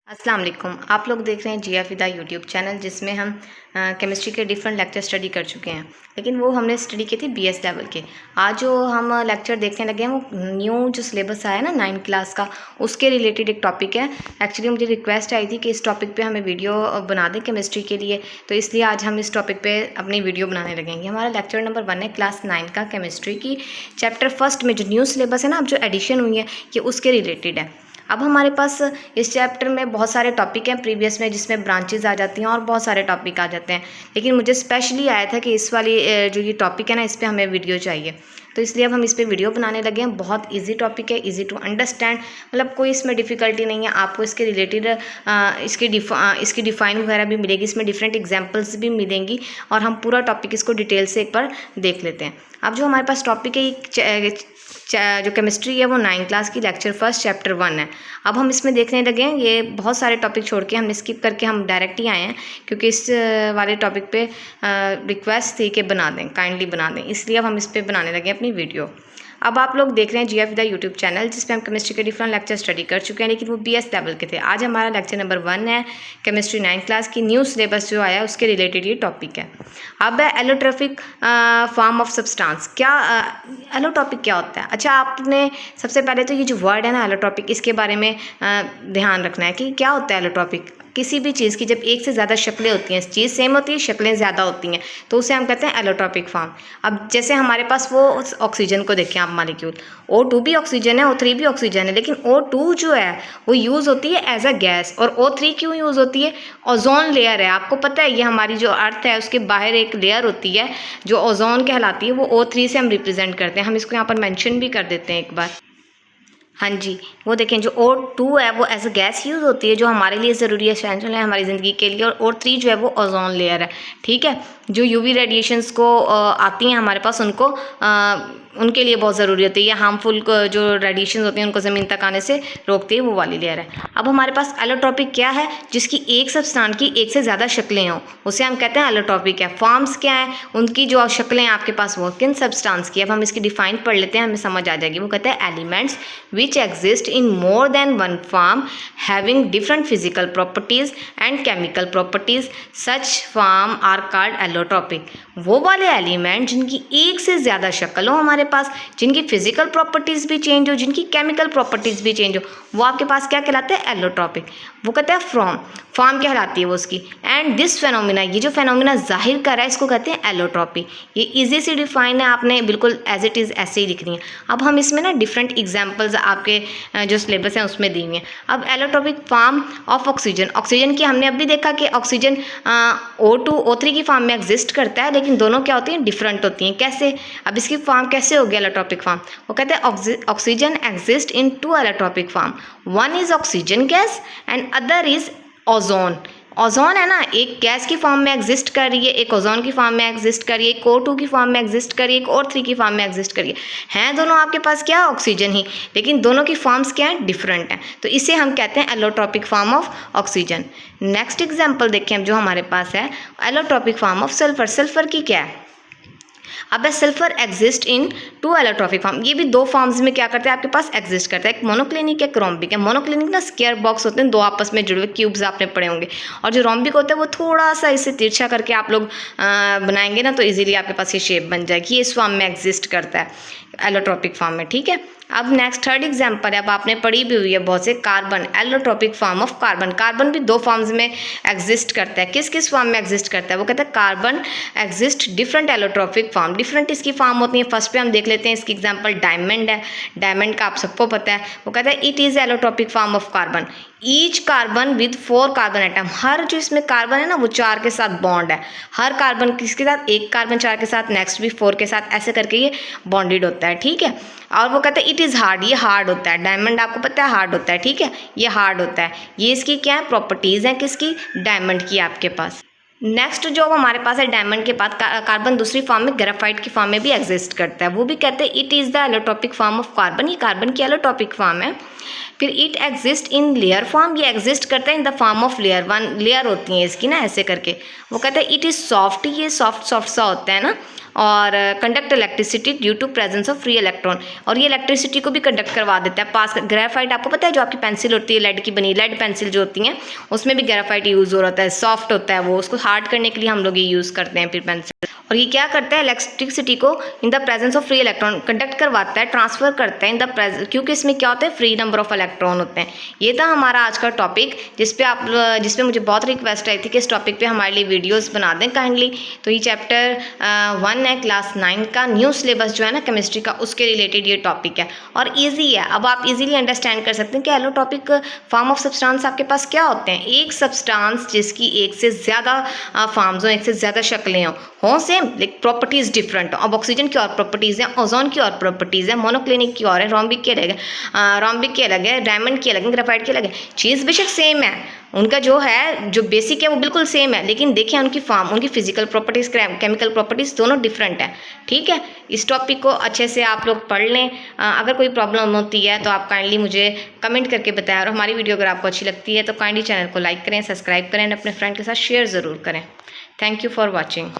अस्सलाम वालेकुम। आप लोग देख रहे हैं जिया फ़िदा यूट्यूब चैनल, जिसमें हम केमिस्ट्री के डिफरेंट लेक्चर स्टडी कर चुके हैं। लेकिन वो हमने स्टडी की थी बीएस लेवल के। आज जो हम लेक्चर देखने लगे हैं वो न्यू जो सिलेबस आया ना 9th क्लास का, उसके रिलेटेड एक टॉपिक है। एक्चुअली मुझे रिक्वेस्ट आई थी कि इस टॉपिक पे हमें वीडियो बना दें केमिस्ट्री के लिए, तो इसलिए आज हम इस टॉपिक पे अपनी वीडियो बनाने लगेंगे। हमारा लेक्चर नंबर 1 है क्लास 9 का केमिस्ट्री की। चैप्टर फर्स्ट में जो न्यू सिलेबस है ना, अब जो एडिशन हुई है ये उसके रिलेटेड है। अब हमारे पास इस चैप्टर में बहुत सारे टॉपिक हैं प्रीवियस में, जिसमें ब्रांचेस आ जाती हैं और बहुत सारे टॉपिक आ जाते हैं। लेकिन मुझे स्पेशली आया था कि इस वाली जो ये टॉपिक है ना, इस पे हमें वीडियो चाहिए, तो इसलिए अब हम इस पे वीडियो बनाने लगे हैं। बहुत इजी टॉपिक है, इजी टू अंडरस्टैंड, मतलब कोई इसमें डिफ़िकल्टी नहीं है। आपको इसके रिलेटेड इसकी डिफ़ाइन वगैरह भी मिलेगी, इसमें डिफरेंट एग्जांपल्स भी मिलेंगी, और हम पूरा टॉपिक इसको डिटेल से एक बार देख लेते हैं। अब जो हमारे पास टॉपिक है, जो केमिस्ट्री है, वो 9th क्लास की लेक्चर फर्स्ट चैप्टर 1 है। अब हम इसमें देखने लगे हैं, ये बहुत सारे टॉपिक छोड़ के हमने स्किप करके हम डायरेक्ट ही आए हैं, क्योंकि इस वाले टॉपिक पे रिक्वेस्ट थी कि बना दें, काइंडली बना दें, इसलिए अब हम इस पे बनाने लगे अपनी वीडियो। अब आप लोग देख रहे हैं जिया फ़िदा यूट्यूब चैनल, जिसपे हम केमिस्ट्री के डिफरेंट लेक्चर स्टडी कर चुके हैं, लेकिन वो बीएस लेवल के थे। आज हमारा लेक्चर नंबर 1 है केमिस्ट्री 9th क्लास की। न्यू सिलेबस जो आया उसके रिलेटेड ये टॉपिक है। अब है एलोट्रोपिक फॉर्म ऑफ सब्सटेंस। क्या एलोट्रोपिक क्या होता है? अच्छा, आपने सबसे पहले तो ये जो वर्ड है ना एलोट्रोपिक, इसके बारे में ध्यान रखना है कि क्या होता है एलोट्रोपिक। किसी भी चीज़ की जब एक से ज़्यादा शक्लें होती हैं, चीज़ सेम होती है, शक्लें ज़्यादा होती हैं, तो उसे हम कहते हैं एलोट्रोपिक फॉर्म। अब जैसे हमारे पास वो ऑक्सीजन को देखें आप, मालिक्यूल O2 भी ऑक्सीजन है, O3 भी ऑक्सीजन है, लेकिन O2 जो है वो यूज़ होती है एज अ गैस, और O3 क्यों यूज़ होती है? ओजोन लेयर है, आपको पता है, ये हमारी जो अर्थ है उसके बाहर एक लेयर होती है जो ओजोन कहलाती है, वो O3 से हम रिप्रेजेंट करते हैं। हम इसको यहाँ पर मैंशन भी कर देते हैं एक बार। हाँ जी, वो देखें, जो O2 है वो एज अ गैस यूज़ होती है, जो हमारे लिए ज़रूरी है, एसेंशियल है हमारी ज़िंदगी के लिए, और O3 जो है वो ओजोन लेयर है। ठीक है, जो यूवी रेडिएशंस को आती हैं हमारे पास, उनके लिए बहुत ज़रूरी होती है। ये हार्मफुल जो रेडिएशंस होती हैं उनको ज़मीन तक आने से रोकती है, वो वाली लेयर है। अब हमारे पास एलोट्रोपिक क्या है? जिसकी एक सब्सटेंस की एक से ज़्यादा शक्लें हों, उसे हम कहते हैं एलोट्रोपिक है। फॉर्म्स क्या है उनकी, जो शक्लें हैं आपके पास, वो किन सब्सटेंस की? अब हम इसकी डिफाइन पढ़ लेते हैं, हमें समझ आ जाएगी। वो कहते हैं elements which exist in more than one form having different physical properties and chemical properties, such form are called allotropic. वो वाले एलिमेंट जिनकी एक से ज़्यादा शक्ल हो हमारे पास, जिनकी फिजिकल प्रॉपर्टीज़ भी चेंज हो, जिनकी केमिकल प्रॉपर्टीज़ भी चेंज हो, वो आपके पास क्या कहलाते हैं? एलोट्रोपिक। वो कहते हैं फॉर्म कहलाती है वो उसकी। एंड दिस फेनोमिना, ये जो फेनोमिना जाहिर कर रहा है, इसको कहते हैं एलोट्रोपी। ये इजी सी डिफाइन है, आपने बिल्कुल एज इट इज़ ऐसे ही लिखनी है। अब हम इसमें ना डिफरेंट एग्जांपल्स आपके जो सिलेबस हैं उसमें दी हुई हैं। अब एलोट्रोपिक फॉर्म ऑफ ऑक्सीजन की हमने अभी देखा कि ऑक्सीजन O2 O3 की फॉर्म में एग्जिस्ट करता है, लेकिन दोनों क्या होती हैं? डिफरेंट होती हैं। कैसे? अब इसकी फॉर्म कैसे होगी एलोट्रोपिक फॉर्म? वो कहते हैं oxygen exist in 2 allotropic form, one is oxygen gas and other is ozone. Ozone है ना, एक गैस की फॉर्म में एग्जिस्ट कर रही है, एक ओजोन की फॉर्म में एग्जिस्ट कर रही है, एक O2 की फॉर्म में एग्जिस्ट कर रही है, एक O3 की फॉर्म में एग्जिस्ट कर रही है दोनों आपके पास क्या? ऑक्सीजन ही, लेकिन दोनों की फॉर्म्स क्या है? डिफरेंट हैं। तो इसे हम कहते हैं allotropic form of oxygen. Next example देखें हम, जो हमारे पास है allotropic form of sulphur. Sulphur की क्या है? अब sulphur exist in 2 allotropic form. ये भी 2 फॉर्म्स में क्या करते हैं आपके पास? एग्जिस्ट करता है। एक मोनोक्लिनिक, एक रोम्बिक है। मोनोक्लिनिक ना स्क्वायर बॉक्स होते हैं, 2 आपस में जुड़े हुए क्यूब्स आपने पढ़े होंगे, और जो रोम्बिक होता है वो थोड़ा सा इसे तिरछा करके आप लोग बनाएंगे ना, तो इजीली आपके पास ये शेप बन जाएगी। ये इस फॉर्म में एग्जिस्ट करता है एलोट्रोपिक फॉर्म में। ठीक है, अब नेक्स्ट थर्ड एग्जांपल है, अब आपने पढ़ी भी हुई है बहुत से, carbon. Allotropic form of carbon. Carbon भी 2 फॉर्म्स में एग्जिस्ट करता है। किस किस फॉर्म में एग्जिस्ट करता है? वो कहता है carbon exist different allotropic form. Different इसकी फॉर्म होती है। फर्स्ट पे हम देख लेते हैं, इसकी एग्जांपल डायमंड है। डायमंड का आप सबको पता है। वो कहता है it is allotropic form of carbon, each carbon with 4 carbon atom. हर जो इसमें कार्बन है ना, वो 4 के साथ बॉन्ड है। हर कार्बन किसके साथ? एक कार्बन 4 के साथ, नेक्स्ट भी 4 के साथ, ऐसे करके ये बॉन्डेड होता है। ठीक है, और वो कहता है इट इज़ हार्ड। ये हार्ड होता है। डायमंड आपको पता है हार्ड होता है। ठीक है, ये हार्ड होता है। ये इसकी क्या है? प्रॉपर्टीज़ हैं किसकी? डायमंड की आपके पास। नेक्स्ट जो हमारे पास है, डायमंड के बाद कार्बन दूसरी फॉर्म में, ग्रेफाइट की फॉर्म में भी एग्जिस्ट करता है। वो भी कहते हैं it is the allotropic form of carbon. ये कार्बन की एलोट्रोपिक फॉर्म है। फिर it exist in layer form. ये एग्जिस्ट करता है in the form of layer. 1 layer होती है इसकी ना, ऐसे करके। वो कहते हैं इट इज़ सॉफ्ट। ये सॉफ्ट सा होता है ना, और conduct electricity due to presence of free electron, और ये इलेक्ट्रिसिटी को भी कंडक्ट करवा देता है। पास ग्रेफाइट आपको पता है जो आपकी पेंसिल होती है लेड की बनी, लेड पेंसिल जो होती हैं उसमें भी ग्रेफाइट यूज़ हो रहा है, सॉफ्ट होता है वो, उसको हार्ड करने के लिए हम लोग ये यूज़ करते हैं फिर पेंसिल। और ये क्या करता है, इलेक्ट्रिसिटी को in the presence of free electron conduct करवाता है, ट्रांसफर करता है इन द प्रेजेंस, क्योंकि इसमें क्या होता है, फ्री नंबर ऑफ इलेक्ट्रॉन होते हैं। ये था हमारा आज का टॉपिक जिस पे मुझे बहुत रिक्वेस्ट आई थी कि इस टॉपिक पे हमारे लिए वीडियोस बना दें काइंडली। तो ये चैप्टर 1 है क्लास 9 का, न्यू सिलेबस जो है ना केमिस्ट्री का, उसके रिलेटेड ये टॉपिक है और ईजी है। अब आप इजीली अंडरस्टैंड कर सकते हैं कि hello topic form of substance आपके पास क्या होते हैं। एक सब्सटेंस जिसकी एक से ज़्यादा फॉर्म्स हो, एक से ज़्यादा शक्लें हों सेम लेकिन प्रॉपर्टीज़ डिफरेंट हो। अब ऑक्सीजन की और प्रॉपर्टीज़ हैं, ओजोन की और प्रॉपर्टीज़ हैं, मोनोक्लिनिक की और है, रोम्बिक की अलग है, रोम्बिक की अलग है, डायमंड की अलग है, ग्रेफाइट की अलग है। चीज़ बेशक सेम है, उनका जो है जो बेसिक है वो बिल्कुल सेम है, लेकिन देखिए उनकी फॉर्म, उनकी फिजिकल प्रॉपर्टीज़, केमिकल प्रॉपर्टीज़ दोनों डिफरेंट है। ठीक है, इस टॉपिक को अच्छे से आप लोग पढ़ लें। अगर कोई प्रॉब्लम होती है तो आप काइंडली मुझे कमेंट करके बताएं, और हमारी वीडियो अगर आपको अच्छी लगती है तो काइंडली चैनल को लाइक करें, सब्सक्राइब करें, अपने फ्रेंड के साथ शेयर ज़रूर करें। Thank you for watching.